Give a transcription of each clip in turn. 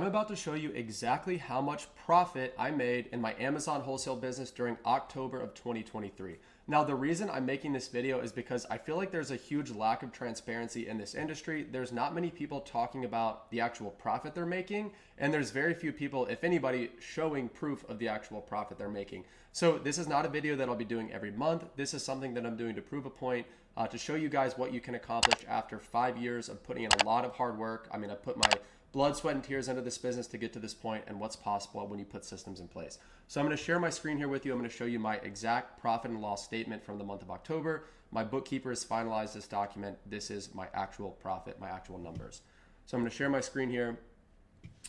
about to show you exactly how much profit I made in my Amazon wholesale business during October of 2023. Now, the reason I'm making this video is because I feel like there's a huge lack of transparency in this industry. There's not many people talking about the actual profit they're making, and there's very few people, if anybody, showing proof of the actual profit they're making. So this is not a video that I'll be doing every month. This is something that I'm doing to prove a point, to show you guys what you can accomplish after 5 years of putting in a lot of hard work. I mean, I put my blood, sweat, and tears into this business to get to this point, and what's possible when you put systems in place. So I'm going to share my screen here with you. I'm going to show you my exact profit and loss statement from the month of October. My bookkeeper has finalized this document. This is my actual profit, my actual numbers. So I'm going to share my screen here.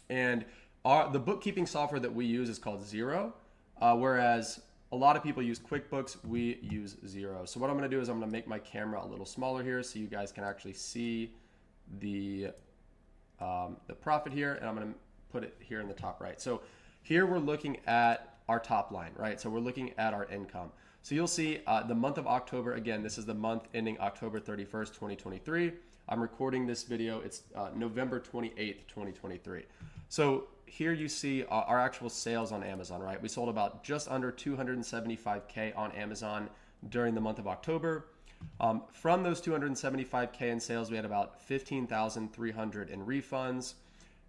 And the bookkeeping software that we use is called Xero, whereas a lot of people use QuickBooks. We use Xero. So what I'm going to do is I'm going to make my camera a little smaller here so you guys can actually see the profit here, and I'm going to put it here in the top right. So here we're looking at our top line, right? So we're looking at our income. So you'll see the month of October, again, this is the month ending October 31st, 2023. I'm recording this video. It's November 28th, 2023. So here you see our actual sales on Amazon, right? We sold about just under 275K on Amazon during the month of October. From those 275K in sales, we had about 15,300 in refunds.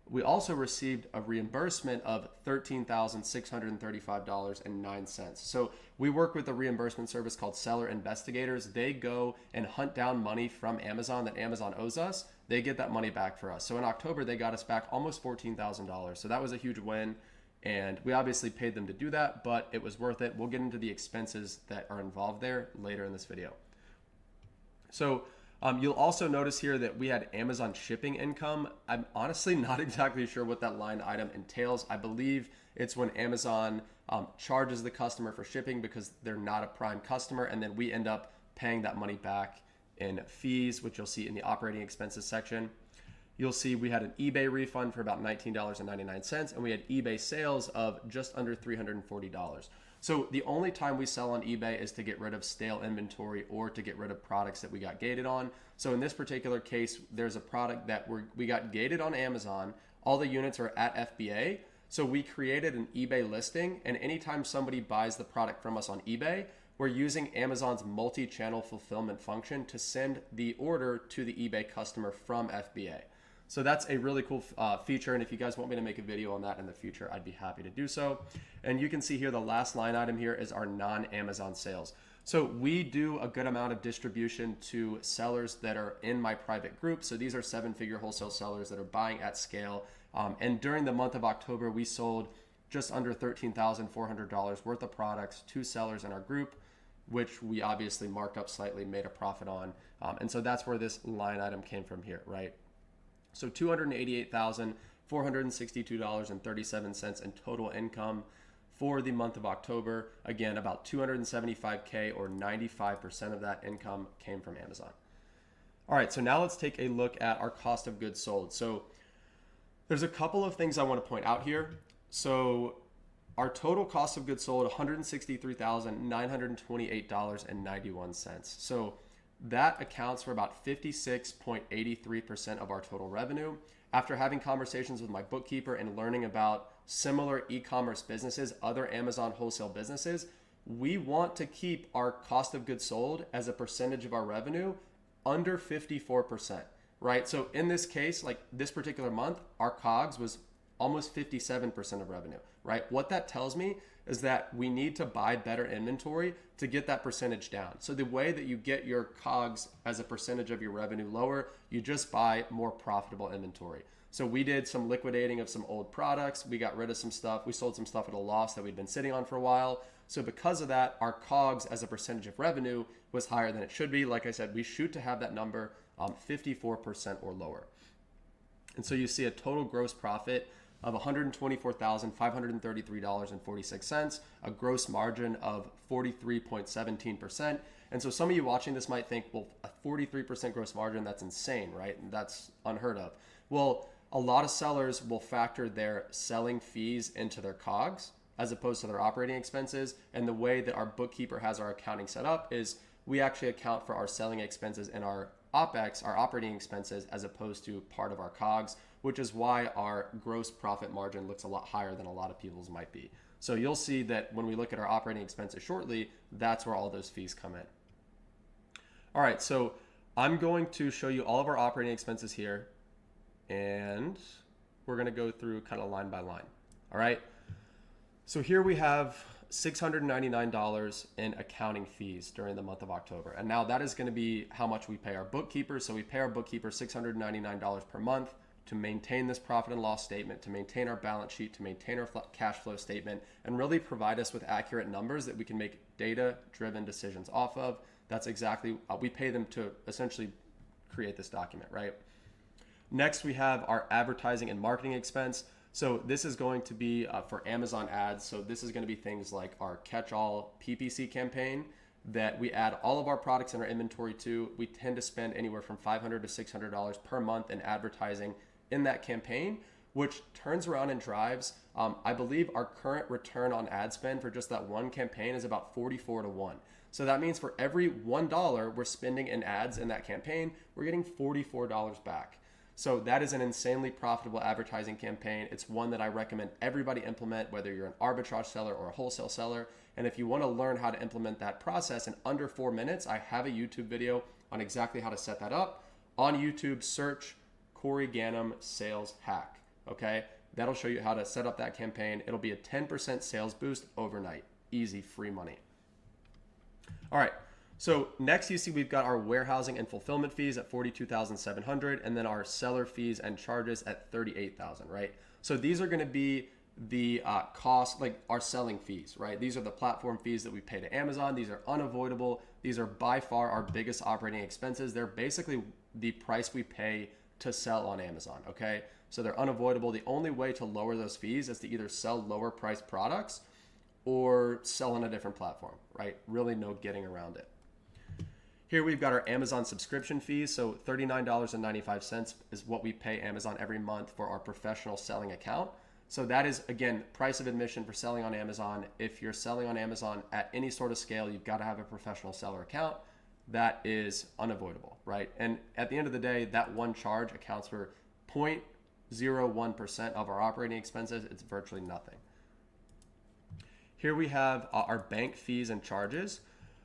We also received a reimbursement of $13,635.09. So we work with a reimbursement service called Seller Investigators. They go and hunt down money from Amazon that Amazon owes us. They get that money back for us. So in October, they got us back almost $14,000. So that was a huge win. And we obviously paid them to do that, but it was worth it. We'll get into the expenses that are involved there later in this video. So you'll also notice here that we had Amazon shipping income. I'm honestly not exactly sure what that line item entails. I believe it's when Amazon charges the customer for shipping because they're not a prime customer, and then we end up paying that money back in fees, which you'll see in the operating expenses section. You'll see we had an eBay refund for about $19.99, and we had eBay sales of just under $340. So the only time we sell on eBay is to get rid of stale inventory or to get rid of products that we got gated on. So in this particular case, there's a product that we got gated on Amazon. All the units are at FBA. So we created an eBay listing, and anytime somebody buys the product from us on eBay, we're using Amazon's multi-channel fulfillment function to send the order to the eBay customer from FBA. So that's a really cool feature, and if you guys want me to make a video on that in the future, I'd be happy to do so. And you can see here the last line item here is our non-Amazon sales. So we do a good amount of distribution to sellers that are in my private group. So these are 7-figure wholesale sellers that are buying at scale. And during the month of October, we sold just under $13,400 worth of products to sellers in our group, which we obviously marked up slightly, made a profit on. And so that's where this line item came from here, right? So $288,462.37 in total income for the month of October. Again, about 275K or 95% of that income came from Amazon. All right, so now let's take a look at our cost of goods sold. So there's a couple of things I want to point out here. So our total cost of goods sold, $163,928.91. So that accounts for about 56.83% of our total revenue. After having conversations with my bookkeeper and learning about similar e-commerce businesses, other Amazon wholesale businesses, we want to keep our cost of goods sold as a percentage of our revenue under 54%, right? So in this case, like this particular month, our COGS was almost 57% of revenue, right? What that tells me is that we need to buy better inventory to get that percentage down. So the way that you get your COGS as a percentage of your revenue lower, you just buy more profitable inventory. So we did some liquidating of some old products. We got rid of some stuff. We sold some stuff at a loss that we'd been sitting on for a while. So because of that, our COGS as a percentage of revenue was higher than it should be. Like I said, we shoot to have that number 54% or lower. And so you see a total gross profit of $124,533.46, a gross margin of 43.17%. And so some of you watching this might think, well, a 43% gross margin, that's insane, right? And that's unheard of. Well, a lot of sellers will factor their selling fees into their COGS as opposed to their operating expenses. And the way that our bookkeeper has our accounting set up is we actually account for our selling expenses in our OPEX, our operating expenses, as opposed to part of our COGS, which is why our gross profit margin looks a lot higher than a lot of people's might be. So you'll see that when we look at our operating expenses shortly, that's where all those fees come in. All right, so I'm going to show you all of our operating expenses here, and we're going to go through kind of line by line. All right, so here we have $699 in accounting fees during the month of October. And now that is going to be how much we pay our bookkeeper. So we pay our bookkeeper $699 per month to maintain this profit and loss statement, to maintain our balance sheet, to maintain our cash flow statement, and really provide us with accurate numbers that we can make data-driven decisions off of. That's exactly, we pay them to essentially create this document, right? Next, we have our advertising and marketing expense. So this is going to be for Amazon ads. So this is going to be things like our catch-all PPC campaign that we add all of our products in our inventory to. We tend to spend anywhere from $500 to $600 per month in advertising in that campaign, which turns around and drives, I believe our current return on ad spend for just that one campaign is about 44 to 1. So that means for every $1 we're spending in ads in that campaign, we're getting $44 back. So that is an insanely profitable advertising campaign. It's one that I recommend everybody implement, whether you're an arbitrage seller or a wholesale seller. And if you want to learn how to implement that process in under 4 minutes, I have a YouTube video on exactly how to set that up. On YouTube, search Corey Ganim sales hack. Okay, that'll show you how to set up that campaign. It'll be a 10% sales boost overnight. Easy, free money. All right. So next you see we've got our warehousing and fulfillment fees at $42,700, and then our seller fees and charges at $38,000, right? So these are going to be the cost, like our selling fees, right? These are the platform fees that we pay to Amazon. These are unavoidable. These are by far our biggest operating expenses. They're basically the price we pay to sell on Amazon, okay? So they're unavoidable. The only way to lower those fees is to either sell lower priced products or sell on a different platform, right? Really no getting around it. Here we've got our Amazon subscription fees. So $39.95 is what we pay Amazon every month for our professional selling account. So that is, again, price of admission for selling on Amazon. If you're selling on Amazon at any sort of scale, you've got to have a professional seller account. That is unavoidable, right? And at the end of the day, that one charge accounts for 0.01% of our operating expenses. It's virtually nothing. Here we have our bank fees and charges.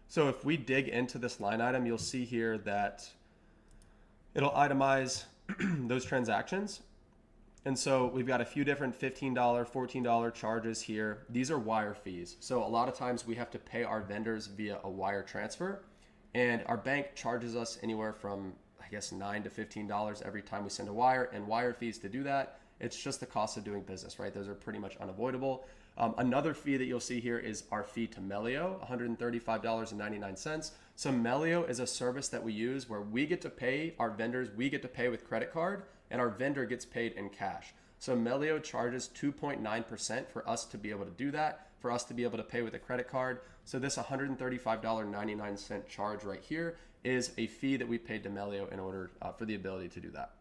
So if we dig into this line item, you'll see here that it'll itemize those transactions. And so we've got a few different $15, $14 charges here. These are wire fees. So a lot of times we have to pay our vendors via a wire transfer, and our bank charges us anywhere from, I guess, $9 to $15 every time we send a wire, and wire fees to do that. It's just the cost of doing business, right? Those are pretty much unavoidable. Another fee that you'll see here is our fee to Melio, $135.99. So Melio is a service that we use where we get to pay our vendors, we get to pay with credit card, and our vendor gets paid in cash. So Melio charges 2.9% for us to be able to do that, for us to be able to pay with a credit card. So this $135.99 charge right here is a fee that we paid to Melio in order for the ability to do that.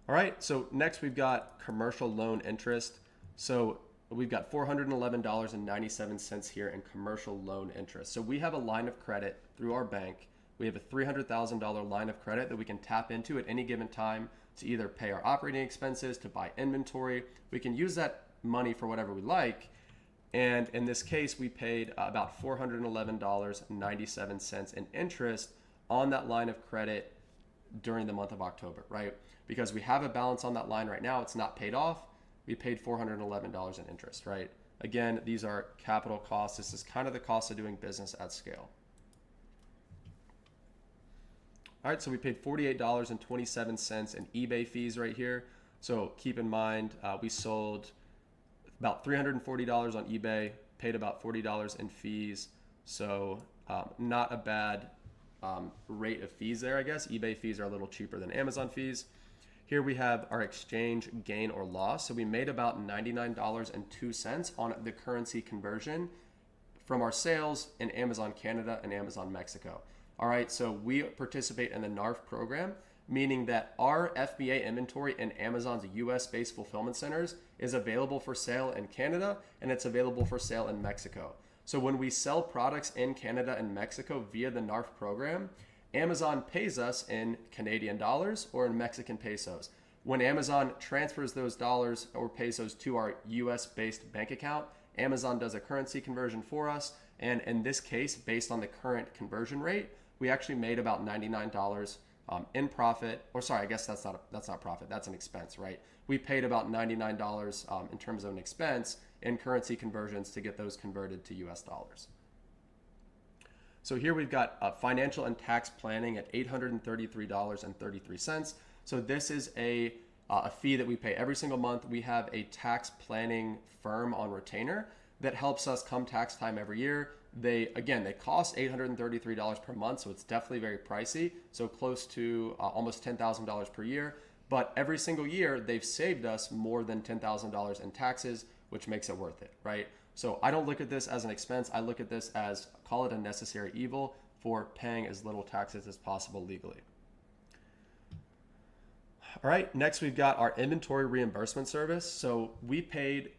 All right, so next we've got commercial loan interest. So we've got $411.97 here in commercial loan interest. So we have a line of credit through our bank. We have a $300,000 line of credit that we can tap into at any given time to either pay our operating expenses, to buy inventory. We can use that money for whatever we like. And in this case, we paid about $411.97 in interest on that line of credit during the month of October, right? Because we have a balance on that line right now, it's not paid off. We paid $411 in interest, right? Again, these are capital costs. This is kind of the cost of doing business at scale. All right, so we paid $48.27 in eBay fees right here. So keep in mind, we sold about $340 on eBay, paid about $40 in fees. So not a bad rate of fees there, I guess. eBay fees are a little cheaper than Amazon fees. Here we have our exchange gain or loss. So we made about $99.02 on the currency conversion from our sales in Amazon Canada and Amazon Mexico. All right, so we participate in the NARF program, meaning that our FBA inventory in Amazon's US-based fulfillment centers is available for sale in Canada and it's available for sale in Mexico. So when we sell products in Canada and Mexico via the NARF program, Amazon pays us in Canadian dollars or in Mexican pesos. When Amazon transfers those dollars or pesos to our US based bank account, Amazon does a currency conversion for us. And in this case, based on the current conversion rate, we actually made about $99 in profit. Or sorry, I guess that's not profit. That's an expense, right? We paid about $99 in terms of an expense in currency conversions to get those converted to US dollars. So here we've got financial and tax planning at $833.33. So this is a fee that we pay every single month. We have a tax planning firm on retainer that helps us come tax time every year. They cost $833 per month, so it's definitely very pricey. So close to almost $10,000 per year. But every single year, they've saved us more than $10,000 in taxes, which makes it worth it, right? So I don't look at this as an expense. I look at this as, call it a necessary evil for paying as little taxes as possible legally. All right, next we've got our inventory reimbursement service. So we paid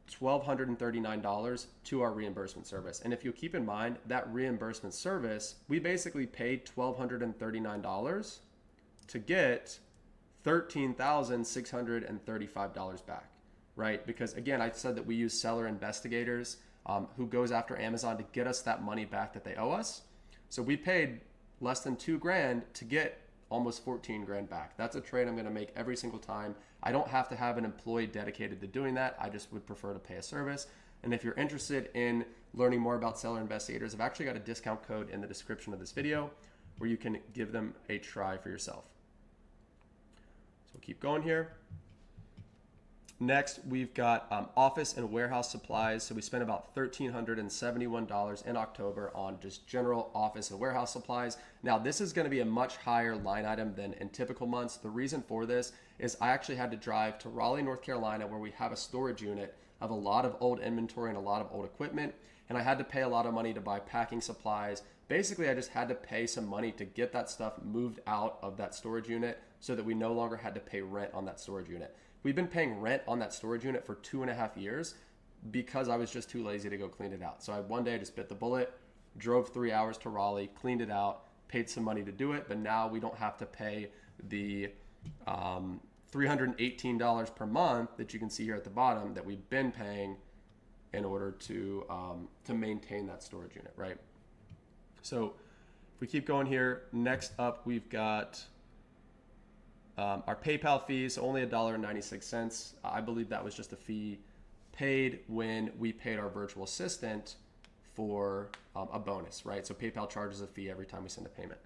$1,239 to our reimbursement service. And if you keep in mind that reimbursement service, we basically paid $1,239 to get $13,635 back, right? Because again, I said that we use seller investigators who goes after Amazon to get us that money back that they owe us. So we paid less than $2,000 to get almost 14 grand back. That's a trade I'm going to make every single time. I don't have to have an employee dedicated to doing that. I just would prefer to pay a service. And if you're interested in learning more about seller investigators, I've actually got a discount code in the description of this video where you can give them a try for yourself. So we'll keep going here. Next, we've got office and warehouse supplies. So we spent about $1,371 in October on just general office and warehouse supplies. Now, this is going to be a much higher line item than in typical months. The reason for this is I actually had to drive to Raleigh, North Carolina, where we have a storage unit of a lot of old inventory and a lot of old equipment. And I had to pay a lot of money to buy packing supplies. Basically, I just had to pay some money to get that stuff moved out of that storage unit so that we no longer had to pay rent on that storage unit. We've been paying rent on that storage unit for 2.5 years because I was just too lazy to go clean it out. So one day I just bit the bullet, drove 3 hours to Raleigh, cleaned it out, paid some money to do it, but now we don't have to pay the $318 per month that you can see here at the bottom that we've been paying in order to maintain that storage unit, right? So if we keep going here, next up we've got our PayPal fees, only $1.96. I believe that was just a fee paid when we paid our virtual assistant for a bonus, right? So PayPal charges a fee every time we send a payment.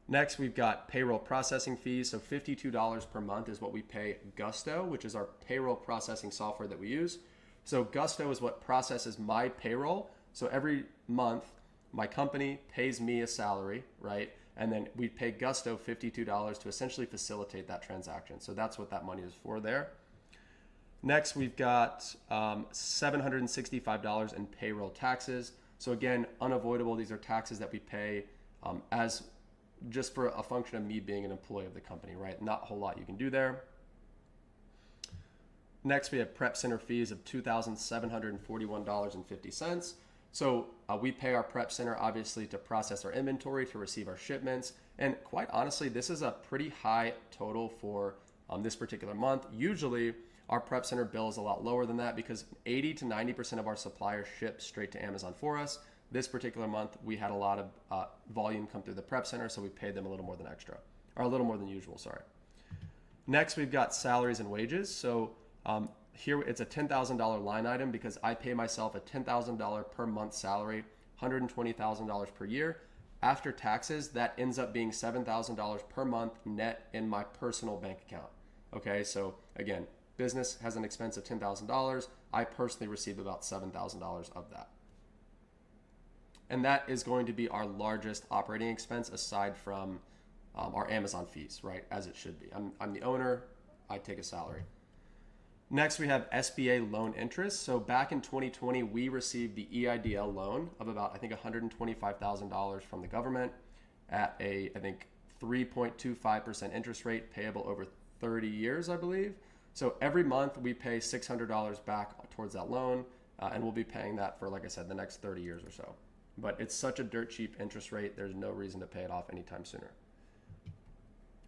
Next, we've got payroll processing fees. So $52 per month is what we pay Gusto, which is our payroll processing software that we use. So Gusto is what processes my payroll. So every month, my company pays me a salary, right? And then we pay Gusto $52 to essentially facilitate that transaction. So that's what that money is for there. Next, we've got $765 in payroll taxes. So again, unavoidable. These are taxes that we pay as just for a function of me being an employee of the company, right? Not a whole lot you can do there. Next, we have prep center fees of $2,741.50. So we pay our prep center obviously to process our inventory, to receive our shipments. And quite honestly, this is a pretty high total for this particular month. Usually our prep center bill is a lot lower than that because 80 to 90% of our suppliers ship straight to Amazon for us. This particular month, we had a lot of volume come through the prep center, so we paid them a little more than a little more than usual, sorry. Next, we've got salaries and wages. So here it's a $10,000 line item because I pay myself a $10,000 per month salary, $120,000 per year. After taxes, that ends up being $7,000 per month net in my personal bank account. Okay, so again, business has an expense of $10,000. I personally receive about $7,000 of that. And that is going to be our largest operating expense aside from our Amazon fees, right? As it should be. I'm the owner, I take a salary. Next, we have SBA loan interest. So back in 2020, we received the EIDL loan of about, I think, $125,000 from the government at I think, 3.25% interest rate payable over 30 years, I believe. So every month we pay $600 back towards that loan. and we'll be paying that for, like I said, the next 30 years or so. But it's such a dirt cheap interest rate, there's no reason to pay it off anytime sooner.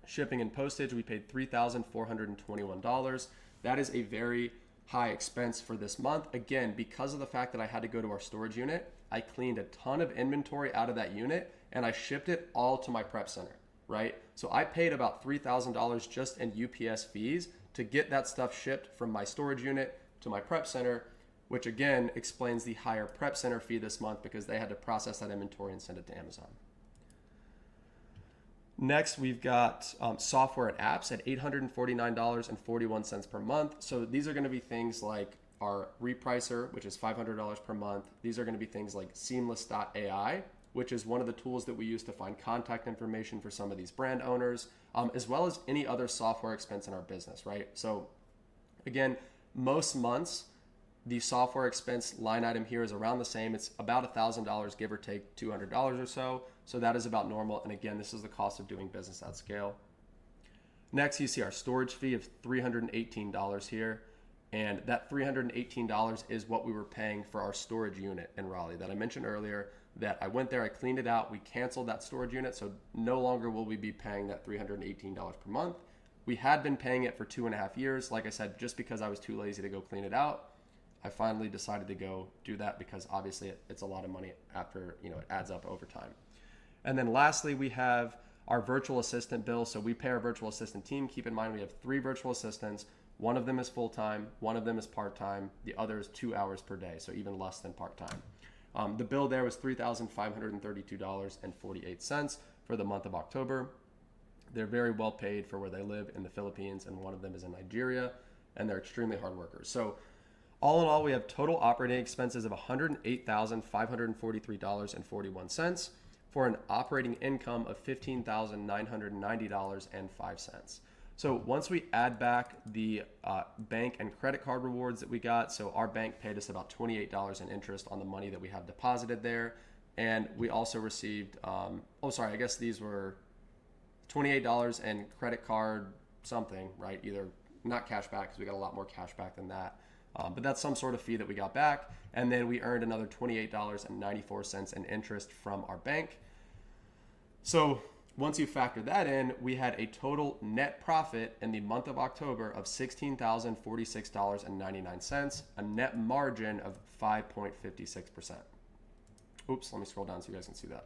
Shipping and postage, we paid $3,421. That is a very high expense for this month. Again, because of the fact that I had to go to our storage unit, I cleaned a ton of inventory out of that unit and I shipped it all to my prep center, right? So I paid about $3,000 just in UPS fees to get that stuff shipped from my storage unit to my prep center, which again explains the higher prep center fee this month because they had to process that inventory and send it to Amazon. Next, we've got software and apps at $849.41 per month. So these are going to be things like our repricer, which is $500 per month. These are going to be things like seamless.ai, which is one of the tools that we use to find contact information for some of these brand owners, as well as any other software expense in our business, right? So again, most months, the software expense line item here is around the same. It's about $1,000, give or take $200 or so. So that is about normal. And again, this is the cost of doing business at scale. Next, you see our storage fee of $318 here. And that $318 is what we were paying for our storage unit in Raleigh that I mentioned earlier, that I went there, I cleaned it out, we canceled that storage unit. So no longer will we be paying that $318 per month. We had been paying it for 2.5 years. Like I said, just because I was too lazy to go clean it out, I finally decided to go do that because obviously it's a lot of money after, it adds up over time. And then lastly, we have our virtual assistant bill. So we pay our virtual assistant team. Keep in mind, we have 3 virtual assistants. One of them is full-time, one of them is part-time, the other is 2 hours per day, so even less than part-time. The bill there was $3,532.48 for the month of October. They're very well paid for where they live in the Philippines, and one of them is in Nigeria, and they're extremely hard workers. So all in all, we have total operating expenses of $108,543.41 for an operating income of $15,990.05. So once we add back the bank and credit card rewards that we got, so our bank paid us about $28 in interest on the money that we have deposited there. And we also received, I guess these were $28 in credit card something, right? Either not cash back because we got a lot more cash back than that. But that's some sort of fee that we got back. And then we earned another $28.94 in interest from our bank. So once you factor that in, we had a total net profit in the month of October of $16,046.99, a net margin of 5.56%. Oops, let me scroll down so you guys can see that.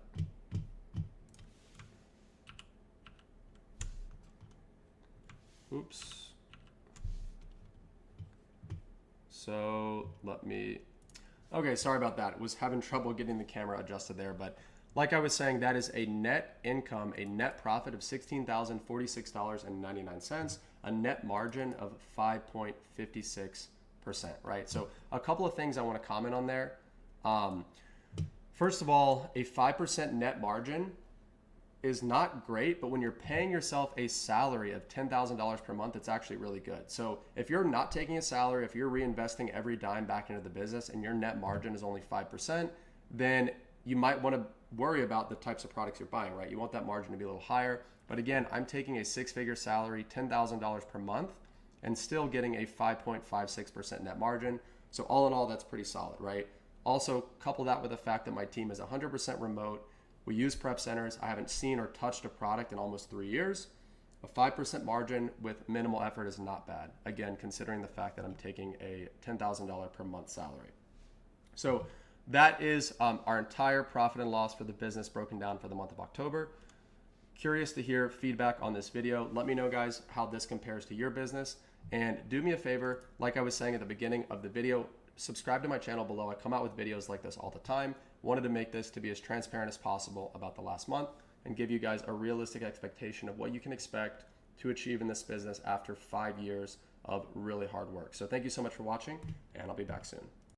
Oops. So okay, sorry about that. I was having trouble getting the camera adjusted there, but like I was saying, that is a net income, a net profit of $16,046.99, a net margin of 5.56%, right? So a couple of things I want to comment on there. First of all, a 5% net margin is not great, but when you're paying yourself a salary of $10,000 per month, it's actually really good. So if you're not taking a salary, if you're reinvesting every dime back into the business and your net margin is only 5%, then you might want to worry about the types of products you're buying, right? You want that margin to be a little higher. But again, I'm taking a 6-figure salary, $10,000 per month, and still getting a 5.56% net margin. So all in all, that's pretty solid, right? Also, couple that with the fact that my team is 100% remote. We use prep centers. I haven't seen or touched a product in almost 3 years. A 5% margin with minimal effort is not bad. Again, considering the fact that I'm taking a $10,000 per month salary. So that is our entire profit and loss for the business broken down for the month of October. Curious to hear feedback on this video. Let me know, guys, how this compares to your business. And do me a favor, like I was saying at the beginning of the video, subscribe to my channel below. I come out with videos like this all the time. Wanted to make this to be as transparent as possible about the last month and give you guys a realistic expectation of what you can expect to achieve in this business after 5 years of really hard work. So thank you so much for watching, and I'll be back soon.